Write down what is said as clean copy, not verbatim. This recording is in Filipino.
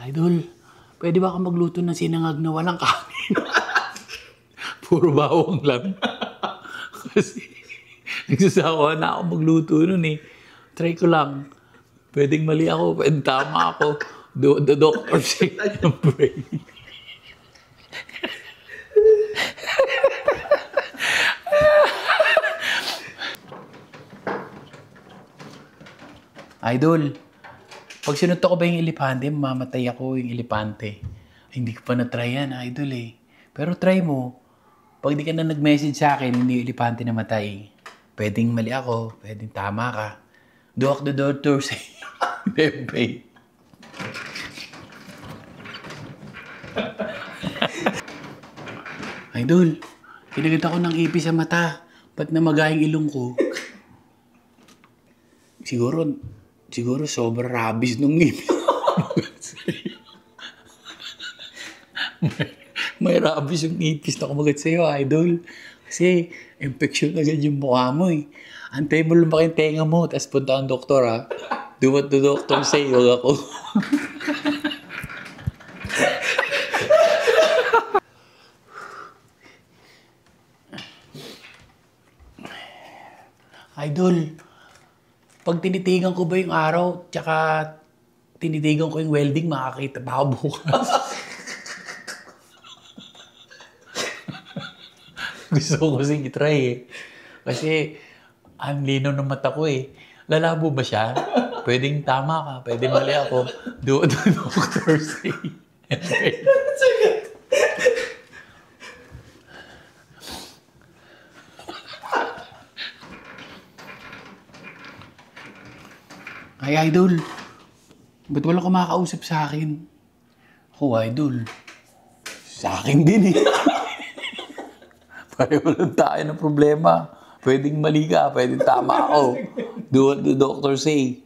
Idol, pwede ba ka magluto ng sinangag na walang kanin? Puro bawang lang. Kasi nagsasawa na ako magluto nun eh. Try ko lang. Pwedeng mali ako, pwedeng tama ako. The doctor said ng brain. Idol, pag sinuntok ko ba yung elepante, mamamatay ako yung elepante. Ay, hindi ko pa na-try yan, idol eh. Pero try mo. Pag di ka na nag-message sa akin, hindi yung elepante namatay. Pwedeng mali ako, pwedeng tama ka. Doak the doctor say, Bebe. Idol, kinagat ako ng ipis sa mata. Ba't namagayang ilong ko? Siguro sobrang rabis nung ngipin. may rabis yung ngipis na kumagat sa'yo, idol. Kasi, infection agad yung mukha mo eh. Antay mo lumaki yung tenga mo, tapos punta ang doktor ha. Do what the doctor say, wag ako. Idol, pag tinitigan ko ba yung araw, tsaka tinitigan ko yung welding, makakita pa ako bukas. Gusto ko kasing itry eh. Kasi, ang linaw ng mata ko eh. Lalabo ba siya? Pwedeng tama ka, pwedeng mali ako. Do what the doctor say. Ay, idol. Ba't walang kumakausap sa akin? Ako, idol. Sa akin din eh. Pareho lang tayo ng problema. Pwedeng mali ka, pwedeng tama ako. Do what the doctor say.